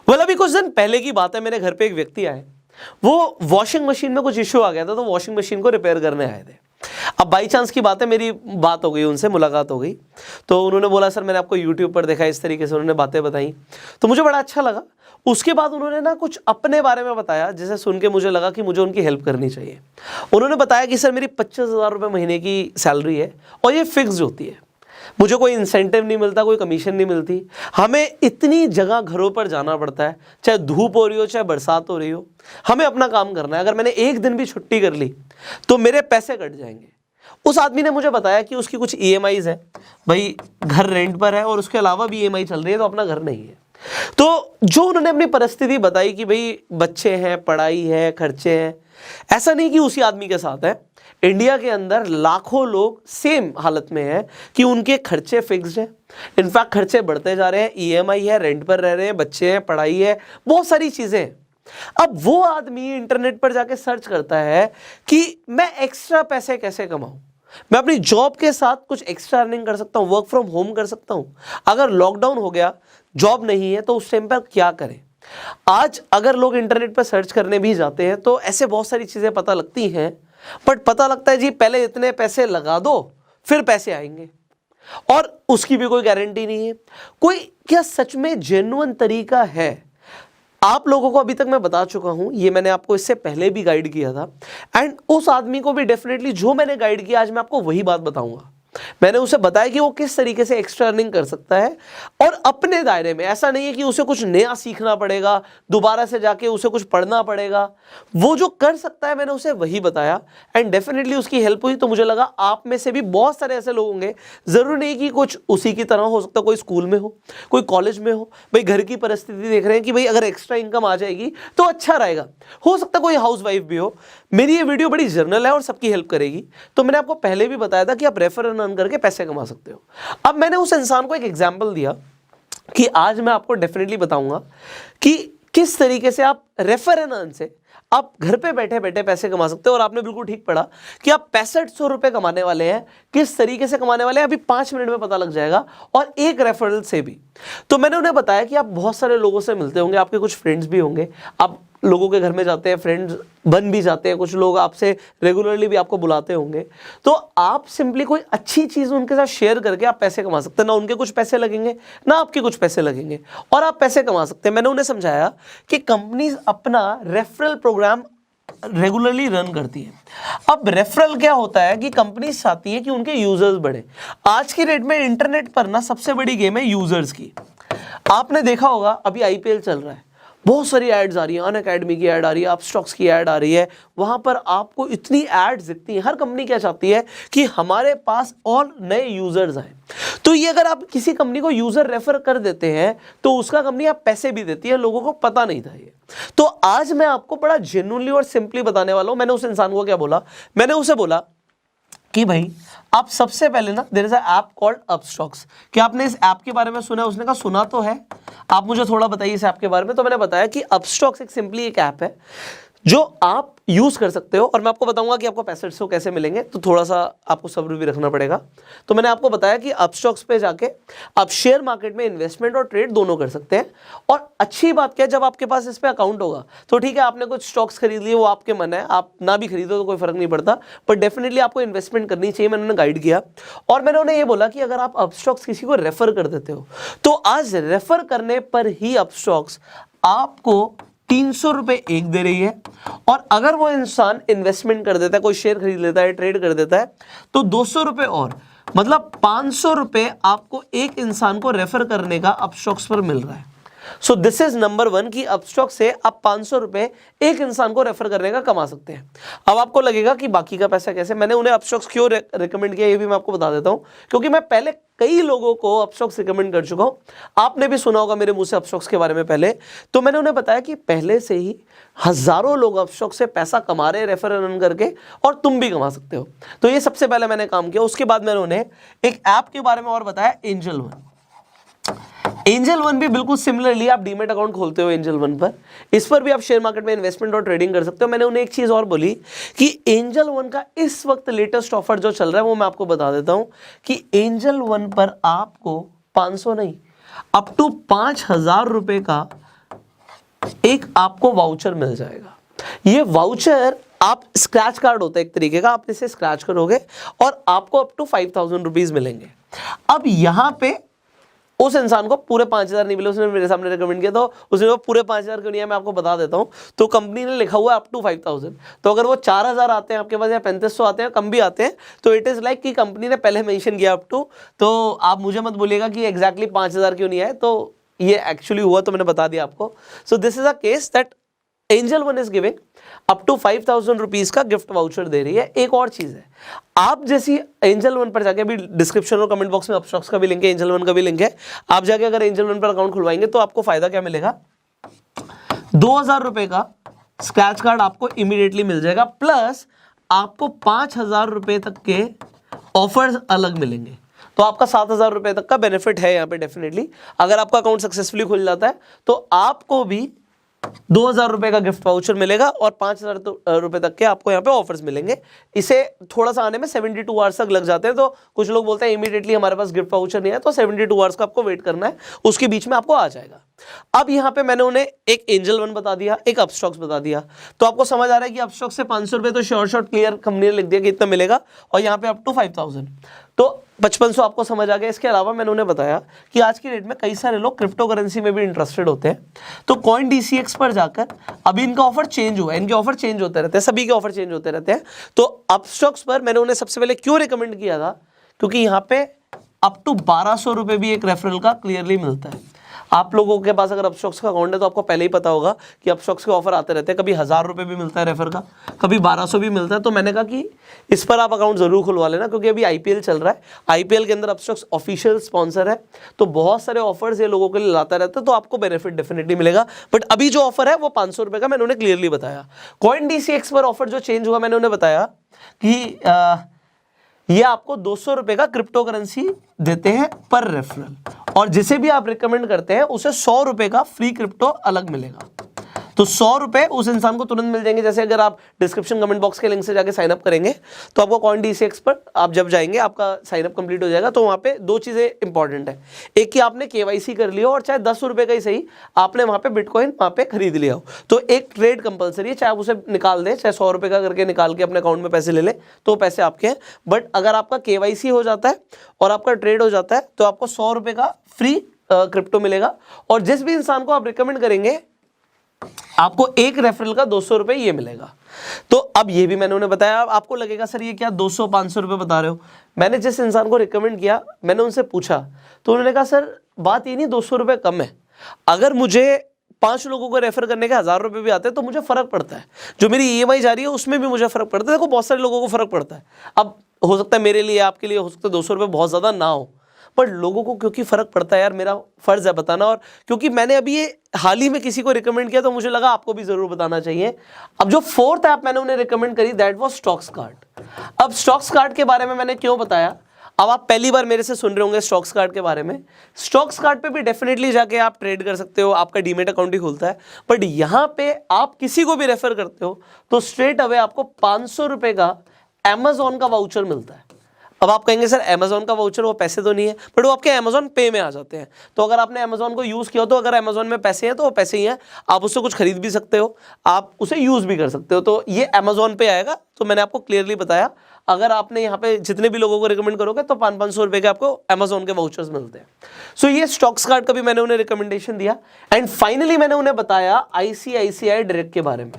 अभी कुछ दिन पहले की बात है, मेरे घर पे एक व्यक्ति आए, वो वॉशिंग मशीन में कुछ इश्यू आ गया था, तो वॉशिंग मशीन को रिपेयर करने आए थे। अब बाई चांस की बात है, मेरी बात हो गई उनसे, मुलाकात हो गई, तो उन्होंने बोला सर मैंने आपको यूट्यूब पर देखा, इस तरीके से उन्होंने बातें बताई, तो मुझे बड़ा अच्छा लगा। उसके बाद उन्होंने ना कुछ अपने बारे में बताया, जिसे सुन के मुझे लगा कि मुझे उनकी हेल्प करनी चाहिए। उन्होंने बताया कि सर मेरी 25,000 रुपये महीने की सैलरी है और ये फिक्स होती है, मुझे कोई इंसेंटिव नहीं मिलता, कोई कमीशन नहीं मिलती, हमें इतनी जगह घरों पर जाना पड़ता है, चाहे धूप हो रही हो चाहे बरसात हो रही हो, हमें अपना काम करना है, अगर मैंने एक दिन भी छुट्टी कर ली तो मेरे पैसे कट जाएंगे। उस आदमी ने मुझे बताया कि उसकी कुछ ईएमआईज है, भाई घर रेंट पर है और उसके अलावा भी ईएमआई चल रही है, तो अपना घर नहीं है। तो जो उन्होंने अपनी परिस्थिति बताई कि भाई बच्चे हैं, पढ़ाई है, खर्चे हैं, ऐसा नहीं कि उसी आदमी के साथ है, इंडिया के अंदर लाखों लोग सेम हालत में हैं कि उनके खर्चे फिक्स्ड हैं, इनफैक्ट खर्चे बढ़ते जा रहे हैं, ईएमआई है, रेंट पर रह रहे हैं, बच्चे हैं, पढ़ाई है, बहुत सारी चीजें हैं। अब वो आदमी इंटरनेट पर जाके सर्च करता है कि मैं एक्स्ट्रा पैसे कैसे कमाऊं, मैं अपनी जॉब के साथ कुछ एक्स्ट्रा अर्निंग कर सकता हूं, वर्क फ्रॉम होम कर सकता हूं, अगर लॉकडाउन हो गया, जॉब नहीं है, तो उस टाइम पर क्या करें। आज अगर लोग इंटरनेट पर सर्च करने भी जाते हैं तो ऐसे बहुत सारी चीजें पता लगती हैं, बट पता लगता है जी पहले इतने पैसे लगा दो फिर पैसे आएंगे, और उसकी भी कोई गारंटी नहीं है। कोई क्या सच में जेन्युइन तरीका है? आप लोगों को अभी तक मैं बता चुका हूं, ये मैंने आपको इससे पहले भी गाइड किया था, एंड उस आदमी को भी डेफिनेटली जो मैंने गाइड किया आज मैं आपको वही बात बताऊंगा। मैंने उसे बताया कि वो किस तरीके से एक्स्ट्रा अर्निंग कर सकता है और अपने दायरे में, ऐसा नहीं है कि उसे कुछ नया सीखना पड़ेगा, दोबारा से जाके उसे कुछ पढ़ना पड़ेगा, वो जो कर सकता है मैंने उसे वही बताया, एंड डेफिनेटली उसकी हेल्प हुई। तो मुझे लगा आप में से भी बहुत सारे ऐसे लोग होंगे, जरूरी नहीं कि कुछ उसी की तरह हो सकता, कोई स्कूल में हो, कोई कॉलेज में हो, भाई घर की परिस्थिति देख रहे हैं कि भाई अगर एक्स्ट्रा इनकम आ जाएगी तो अच्छा रहेगा, हो सकता कोई हाउस वाइफ भी हो। मेरी ये वीडियो बड़ी जर्नल है और सबकी हेल्प करेगी। तो मैंने आपको पहले भी बताया था कि आप रेफर एंड अर्न करके पैसे कमा सकते हो। अब मैंने उस इंसान को एक एग्जांपल दिया कि आज मैं आपको डेफिनेटली बताऊंगा कि किस तरीके से आप रेफर एंड अर्न से आप घर पे बैठे बैठे पैसे कमा सकते हो। और आपने बिल्कुल ठीक पढ़ा कि आप 6500 रुपए कमाने वाले हैं। किस तरीके से कमाने वाले हैं अभी 5 मिनट में पता लग जाएगा, और एक रेफरल से भी। तो मैंने उन्हें बताया कि आप बहुत सारे लोगों से मिलते होंगे, आपके कुछ फ्रेंड्स भी होंगे, आप लोगों के घर में जाते हैं, फ्रेंड्स बन भी जाते हैं, कुछ लोग आपसे रेगुलरली भी आपको बुलाते होंगे। तो आप सिंपली कोई अच्छी चीज उनके साथ शेयर करके आप पैसे कमा सकते हैं, ना उनके कुछ पैसे लगेंगे ना आपके कुछ पैसे लगेंगे, और आप पैसे कमा सकते हैं। मैंने उन्हें समझाया कि कंपनीज अपना रेफरल प्रोग्राम रेगुलरली रन करती है। अब रेफरल क्या होता है कि कंपनी चाहती है कि उनके यूजर्स बढ़े। आज की डेट में इंटरनेट पर ना सबसे बड़ी गेम है यूजर्स की। आपने देखा होगा अभी आईपीएल चल रहा है, बहुत सारी एड्स आ रही है, अनअकैडमी की ऐड आ रही है, अपस्टॉक्स की ऐड आ रही है, वहां पर आपको इतनी एड्स दिखती हैं। हर कंपनी क्या चाहती है कि हमारे पास और नए यूजर्स आए। तो ये अगर आप किसी कंपनी को यूजर रेफर कर देते हैं तो उसका कंपनी आप पैसे भी देती है, लोगों को पता नहीं था ये। तो आज मैं आपको बड़ा जेन्युइनली और सिंपली बताने वाला हूं। मैंने उस इंसान को क्या बोला, मैंने उसे बोला कि भाई आप सबसे पहले ना, there is a app called Upstox. क्या आपने इस ऐप के बारे में सुना है? उसने कहा सुना तो है, आप मुझे थोड़ा बताइए इस ऐप के बारे में। तो मैंने बताया कि अपस्टॉक्स एक सिंपली एक ऐप है जो आप यूज कर सकते हो, और मैं आपको बताऊंगा कि आपको पैसे से कैसे मिलेंगे, तो थोड़ा सा आपको सब्र भी रखना पड़ेगा। तो मैंने आपको बताया कि अपस्टॉक्स पे जाके आप शेयर मार्केट में इन्वेस्टमेंट और ट्रेड दोनों कर सकते हैं। और अच्छी बात क्या है, जब आपके पास इस पे अकाउंट होगा तो ठीक है, आपने कुछ स्टॉक्स खरीद लिए, वो आपके मन है, आप ना भी खरीदो तो कोई फर्क नहीं पड़ता, पर डेफिनेटली आपको इन्वेस्टमेंट करनी चाहिए। मैंने उन्हें गाइड किया, और मैंने उन्हें ये बोला कि अगर आप अपस्टॉक्स किसी को रेफर कर देते हो तो आज रेफर करने पर ही अपस्टॉक्स आपको 300 रुपए एक दे रही है, और अगर वो इंसान इन्वेस्टमेंट कर देता है, कोई शेयर खरीद लेता है, ट्रेड कर देता है, तो 200 रुपए और, मतलब 500 रुपए आपको एक इंसान को रेफर करने का अपस्टॉक्स पर मिल रहा है। सो दिस इज नंबर 1 कि अपस्टॉक से आप 500 रुपए एक इंसान को रेफर करने का कमा सकते हैं। अब आपको लगेगा कि बाकी का पैसा कैसे, मैंने उन्हें अपस्टॉक्स क्यों रिकमेंड किया ये भी मैं आपको बता देता हूं, क्योंकि मैं पहले कई लोगों को अपस्टॉक्स रिकमेंड कर चुका हूं। आपने भी सुना होगा मेरे मुंह से अपस्टॉक्स के बारे में पहले। तो मैंने उन्हें बताया कि पहले से ही हजारों लोग अपस्टॉक्स से पैसा कमा रहे हैं रेफर रन करके, और तुम भी कमा सकते हो। तो ये सबसे पहले मैंने काम किया। उसके बाद मैंने उन्हें एक ऐप के बारे में और बताया, एंजल वन। एंजल वन भी बिल्कुल सिमिलरली आप डीमेट अकाउंट खोलते हो एंजल वन पर, इस पर भी आप शेयर मार्केट में इन्वेस्टमेंट और ट्रेडिंग कर सकते हो। मैंने उन्हें एक चीज और बोली कि एंजल वन का इस वक्त लेटेस्ट ऑफर जो चल रहा है वो मैं आपको बता देता हूं कि एंजल वन पर आपको 500 नहीं, अप टू 5000 रुपए का एक आपको वाउचर मिल जाएगा। ये वाउचर आप स्क्रैच कार्ड होता है एक तरीके का, आप इसे स्क्रैच करोगे और आपको अप टू 5,000 रुपीज मिलेंगे। अब यहाँ पे उस इंसान को पूरे 5,000 नहीं मिले, उसने मेरे सामने रिकमेंड किया, तो उसने वो पूरे 5,000 क्यों नहीं है मैं आपको बता देता हूँ। तो कंपनी ने लिखा हुआ है अप टू 5,000, तो अगर वो 4,000 आते हैं आपके पास या 3,500 आते हैं, कम भी आते हैं, तो इट इज़ लाइक कि कंपनी ने पहले मेंशन किया अप टू। तो आप मुझे मत बोलिएगा कि एग्जैक्टली 5,000 क्यों नहीं आए, तो ये एक्चुअली हुआ, तो मैंने बता दिया आपको। So this is a case that Angel One is giving up to 5,000 rupees का गिफ्ट वाउचर दे रही है। एक और चीज है, आप जैसी एंजल वन पर जाके, अभी डिस्क्रिप्शन और कमेंट बॉक्स में अपस्टॉक्स का भी लिंक है, एंजल वन का भी लिंक है, आप जाके अगर एंजल वन पर अकाउंट खुलवाएंगे तो आपको फायदा क्या मिलेगा, 2,000 रुपए का स्क्रैच कार्ड आपको इमीडिएटली मिल जाएगा, प्लस आपको 5,000 रुपए तक के ऑफर्स अलग मिलेंगे। तो आपका 7,000 रुपए तक का बेनिफिट है यहाँ पे डेफिनेटली। अगर आपका अकाउंट सक्सेसफुली खुल जाता है तो आपको भी 2,000 रुपए का गिफ्ट वाउचर मिलेगा और 5,000 रुपए तक के आपको यहाँ पे ऑफर्स मिलेंगे। इसे थोड़ा सा आने में 72 आवर्स तक लग जाते हैं, तो कुछ लोग बोलते हैं इमीडिएटली हमारे पास गिफ्ट वाउचर नहीं है, तो 72 आवर्स का आपको वेट करना है, उसके बीच में आपको आ जाएगा। अब यहाँ पे मैंने उन्हें एक एंजल वन बता दिया, एक अपस्टॉक्स बता दिया, तो आपको समझ आ रहा है कि अपस्टॉक्स से 500 रुपए तो श्योर शॉर्ट क्लियर कंपनी ने लिख दिया कि इतना मिलेगा, और यहाँ पे अप टू 5,000, तो 5500 आपको समझ आ गया। इसके अलावा मैंने उन्हें बताया कि आज की डेट में कई सारे लोग क्रिप्टो करेंसी में भी इंटरेस्टेड होते हैं, तो कॉइन DCX पर जाकर अभी इनका ऑफर चेंज हुआ है, इनके ऑफर चेंज होते रहते हैं, सभी के ऑफर चेंज होते रहते हैं। तो अपस्टॉक्स पर मैंने उन्हें सबसे पहले क्यों रिकमेंड किया था, क्योंकि यहाँ पे अप टू 1,200 रुपए भी एक रेफरल का क्लियरली मिलता है। आप लोगों के पास अगर अपस्टॉक्स का अकाउंट है तो आपको पहले ही पता होगा कि अपस्टॉक्स के ऑफर आते रहते हैं, कभी 1,000 रुपए भी मिलता है रेफर का, कभी 1,200 भी मिलता है। तो मैंने कहा कि इस पर आप अकाउंट जरूर खुलवा लेना, क्योंकि अभी IPL चल रहा है, IPL के अंदर अपस्टॉक्स ऑफिशियल स्पॉन्सर है, तो बहुत सारे ऑफर्स ये लोगों के लिए लाता रहता है, तो आपको बेनिफिट डेफिनेटली मिलेगा। बट अभी जो ऑफर है वो 500 रुपए का मैंने उन्हें क्लियरली बताया। कॉइन DCX पर ऑफर जो चेंज हुआ, मैंने उन्हें बताया कि ये आपको 200 रुपए का क्रिप्टो करेंसी देते हैं पर रेफरल, और जिसे भी आप रिकमेंड करते हैं उसे 100 रुपए का फ्री क्रिप्टो अलग मिलेगा। तो 100 रुपए उस इंसान को तुरंत मिल जाएंगे। जैसे अगर आप डिस्क्रिप्शन कमेंट बॉक्स के लिंक से जाके साइन अप करेंगे तो आपको कॉइन DCX पर आप जब जाएंगे आपका साइन अप कंप्लीट हो जाएगा, तो वहाँ पे दो चीज़ें इंपॉर्टेंट है, एक कि आपने KYC कर लिया हो, और चाहे 10 रुपए का ही सही आपने वहाँ पे बिटकॉइन वहाँ पे खरीद लिया हो, तो एक ट्रेड कंपलसरी है, चाहे आप उसे निकाल दें, चाहे 100 रुपए का करके निकाल के अपने अकाउंट में पैसे ले लें, तो पैसे आपके हैं। बट अगर आपका KYC हो जाता है और आपका ट्रेड हो जाता है तो आपको 100 रुपए का फ्री क्रिप्टो मिलेगा, और जिस भी इंसान को आप रिकमेंड करेंगे आपको एक रेफरल का 200 रुपए ये मिलेगा। तो अब ये भी मैंने उन्हें बताया। आपको लगेगा सर ये क्या 200-500 रुपए बता रहे हो, मैंने जिस इंसान को रिकमेंड किया मैंने उनसे पूछा, तो उन्होंने कहा सर बात ये नहीं 200 रुपए कम है, अगर मुझे 5 लोगों को रेफर करने के 1,000 रुपए भी आते हैं तो मुझे फर्क पड़ता है, जो मेरी EMI जा रही है उसमें भी मुझे फर्क पड़ता है। देखो बहुत सारे लोगों को फर्क पड़ता है, अब हो सकता है मेरे लिए आपके लिए हो सकता है 200 रुपए बहुत ज़्यादा ना हो, पर लोगों को क्योंकि फ़र्क पड़ता है यार, मेरा फ़र्ज़ है बताना, और क्योंकि मैंने अभी ये हाल ही में किसी को रिकमेंड किया तो मुझे लगा आपको भी ज़रूर बताना चाहिए। अब जो 4th ऐप मैंने उन्हें रिकमेंड करी दैट वाज स्टॉक्स कार्ड। अब स्टॉक्स कार्ड के बारे में मैंने क्यों बताया, अब आप पहली बार मेरे से सुन रहे होंगे स्टॉक्स कार्ड के बारे में। स्टॉक्स कार्ड पे भी डेफिनेटली जाके आप ट्रेड कर सकते हो, आपका डीमेट अकाउंट ही खुलता है, बट यहाँ पे आप किसी को भी रेफर करते हो तो स्ट्रेट अवे आपको 500 रुपए का अमेजोन का वाउचर मिलता है। अब आप कहेंगे सर अमेजोन का वाउचर वो पैसे तो नहीं है, बट वो आपके अमेजोन पे में आ जाते हैं। तो अगर आपने अमेजोन को यूज़ किया हो तो अगर अमेजोन में पैसे हैं तो वो पैसे ही हैं, आप उससे कुछ खरीद भी सकते हो, आप उसे यूज़ भी कर सकते हो, तो ये अमेजोन पे आएगा। तो मैंने आपको क्लियरली बताया अगर आपने यहाँ पे जितने भी लोगों को रिकमेंड करोगे तो 500 रुपए के आपको अमेजोन के वाउचर्स मिलते हैं। सो ये स्टॉक्स कार्ड का भी मैंने उन्हें रिकमेंडेशन दिया। एंड फाइनली मैंने उन्हें बताया ICICI डायरेक्ट के बारे में।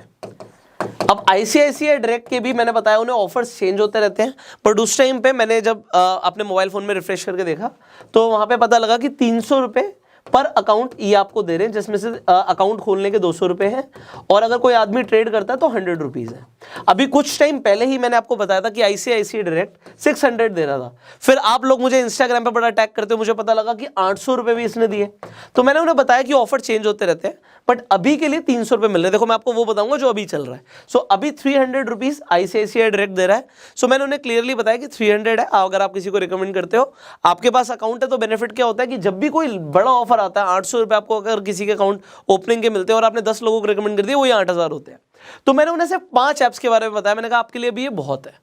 अब ICICI डायरेक्ट के भी मैंने बताया उन्हें ऑफर्स चेंज होते रहते हैं, बट उस टाइम पे मैंने जब अपने मोबाइल फ़ोन में रिफ्रेश करके देखा तो वहाँ पे पता लगा कि 300 रुपये पर अकाउंट ये आपको दे रहे हैं, जिसमें से अकाउंट खोलने के 200 रुपये हैं, और अगर कोई आदमी ट्रेड करता है तो 100 रुपीज़ है। अभी कुछ टाइम पहले ही मैंने आपको बताया था कि ICICI डायरेक्ट 600 दे रहा था, फिर आप लोग मुझे इंस्टाग्राम पे बड़ा टैग करते हो, मुझे पता लगा कि 800 रुपये भी इसने दिए। तो मैंने उन्हें बताया कि ऑफर चेंज होते रहते हैं, बट अभी के लिए 300 रुपये मिल रहे हैं। देखो मैं आपको वो बताऊंगा जो अभी चल रहा है। सो अभी 300 रुपीज़ ICICI डायरेक्ट दे रहा है। सो मैंने उन्हें क्लियरली बताया कि 300 है, अगर आप किसी को रिकमेंड करते हो, आपके पास अकाउंट है, तो बेनिफिट क्या होता है कि जब भी कोई बड़ा ऑफर आता है 800 रुपये आपको अगर किसी के अकाउंट ओपनिंग के मिलते हैं और आपने 10 लोगों को रिकमेंड कर दिया, वो 8,000 होते हैं। तो मैंने उन्हें सिर्फ 5 ऐप्स के बारे में बताया। मैंने कहा आपके लिए भी ये बहुत है,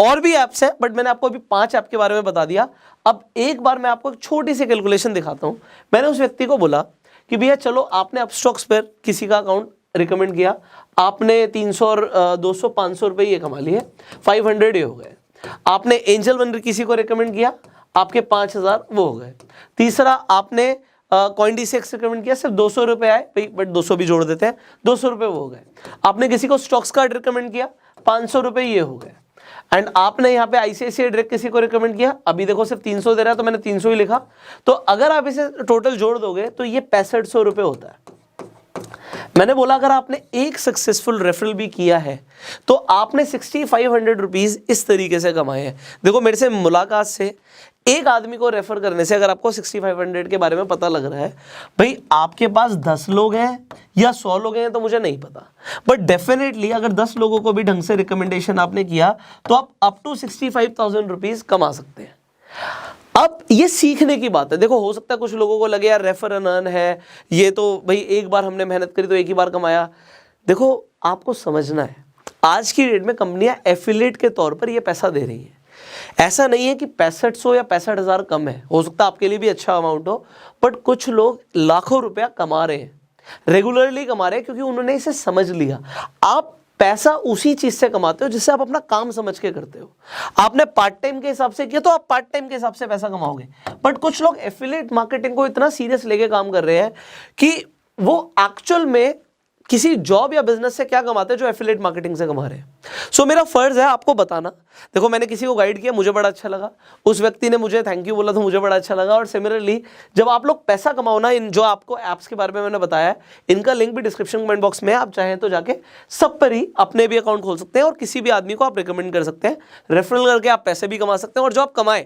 और भी ऐप्स हैं, बट मैंने आपको अभी 5 ऐप के बारे में बता दिया। अब एक बार मैं आपको एक छोटी सी कैलकुलेशन दिखाता हूं। मैंने उस व्यक्ति को बोला कि भैया चलो आपने अपस्टॉक्स पर किसी का अकाउंट रिकमेंड किया, आपने 300 और 200 500 रुपये ये कमा लिए, 500 ये हो गए। आपने एंजल वन किसी को रिकमेंड किया, आपके 5000 वो हो गए। तीसरा आपने CoinDCX रिकमेंड किया, सिर्फ 200 रुपये आए, बट 200 भी जोड़ देते हैं, 200 रुपये वो हो गए। आपने किसी को स्टॉक्स कार्ड रिकमेंड किया, 500 रुपये ये हो गए। एंड आपने यहाँ पे ICICI डायरेक्ट किसी को रिकमेंड किया, अभी देखो सिर्फ 300 दे रहा है तो मैंने 300 ही लिखा। तो अगर आप इसे टोटल जोड़ दोगे तो ये 6500 रुपये होता है। मैंने बोला अगर आपने एक सक्सेसफुल रेफरल भी किया है तो आपने 6500 रुपीज़ इस तरीके से कमाए हैं। देखो मेरे से मुलाकात से एक आदमी को रेफर करने से अगर आपको 6500 के बारे में पता लग रहा है, भाई आपके पास 10 लोग हैं या 100 लोग हैं तो मुझे नहीं पता, बट डेफिनेटली अगर 10 लोगों को भी ढंग से रिकमेंडेशन आपने किया तो आप अप टू 65,000 रुपीज़ कमा सकते हैं। अब ये सीखने की बात है। देखो हो सकता है कुछ लोगों को लगे यार रेफर एंड अर्न है, ये तो भाई एक बार हमने मेहनत करी तो एक ही बार कमाया। देखो आपको समझना है, आज की डेट में कंपनियां एफिलिएट के तौर पर ये पैसा दे रही हैं। ऐसा नहीं है कि 6500 या 65,000 कम है, हो सकता है आपके लिए भी अच्छा अमाउंट हो, बट कुछ लोग लाखों रुपया कमा रहे हैं, रेगुलरली कमा रहे हैं, क्योंकि उन्होंने इसे समझ लिया। आप पैसा उसी चीज से कमाते हो जिससे आप अपना काम समझ के करते हो। आपने पार्ट टाइम के हिसाब से किया तो आप पार्ट टाइम के हिसाब से पैसा कमाओगे, बट कुछ लोग एफिलिएट मार्केटिंग को इतना सीरियस लेके काम कर रहे हैं कि वो एक्चुअल में किसी जॉब या बिजनेस से क्या कमाते हैं जो एफिलिएट मार्केटिंग से कमा रहे हैं। सो मेरा फर्ज है आपको बताना। देखो मैंने किसी को गाइड किया, मुझे बड़ा अच्छा लगा, उस व्यक्ति ने मुझे थैंक यू बोला तो मुझे बड़ा अच्छा लगा। और सिमिलरली जब आप लोग पैसा कमाओ ना, इन जो आपको ऐप्स के बारे में मैंने बताया, इनका लिंक भी डिस्क्रिप्शन कमेंट बॉक्स में है, आप चाहें तो जाके सब पर ही अपने भी अकाउंट खोल सकते हैं और किसी भी आदमी को आप रिकमेंड कर सकते हैं। रेफरल करके आप पैसे भी कमा सकते हैं, और जो आप कमाएं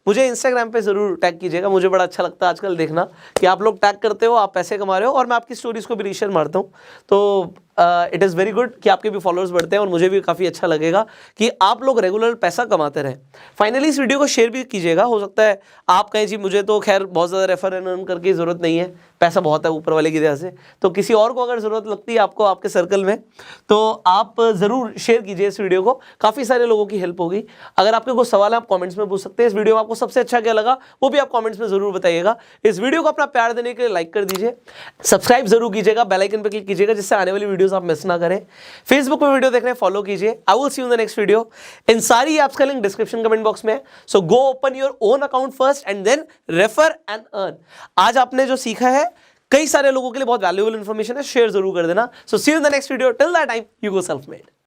मुझे इंस्टाग्राम पे जरूर टैग कीजिएगा। मुझे बड़ा अच्छा लगता है आजकल देखना कि आप लोग टैग करते हो, आप पैसे कमा रहे हो, और मैं आपकी स्टोरीज को भी रीशेयर मारता हूँ। तो इट इज़ वेरी गुड कि आपके भी फॉलोअर्स बढ़ते हैं और मुझे भी काफ़ी अच्छा लगेगा कि आप लोग रेगुलर पैसा कमाते रहें। फाइनली इस वीडियो को शेयर भी कीजिएगा। हो सकता है आप कहें जी मुझे तो खैर बहुत ज़्यादा रेफर एंड अर्न करके ज़रूरत नहीं है, पैसा बहुत है ऊपर वाले की दया से, तो किसी और को अगर ज़रूरत लगती है आपको आपके सर्कल में तो आप ज़रूर शेयर कीजिए इस वीडियो को, काफ़ी सारे लोगों की हेल्प होगी। अगर आपके कोई सवाल है आप कमेंट्स में पूछ सकते हैं। इस वीडियो में आपको सबसे अच्छा क्या लगा वो भी आप कमेंट्स में ज़रूर बताइएगा। इस वीडियो को अपना प्यार देने के लिए लाइक कर दीजिए, सब्सक्राइब जरूर कीजिएगा, बेल आइकन पर क्लिक कीजिएगा जिससे आने वाली वीडियोस आप मिस ना करें। फेसबुक पे वीडियो देख रहे हैं फॉलो कीजिए। I will see you in the next video. इन सारी ऐप्स का लिंक डिस्क्रिप्शन कमेंट बॉक्स में है, so go open your own account first and then refer and earn. आज आपने जो सीखा है कई सारे लोगों के लिए बहुत वैल्यूएबल इंफॉर्मेशन है, शेयर जरूर कर देना। So see you in the next video. Till that time you go self made.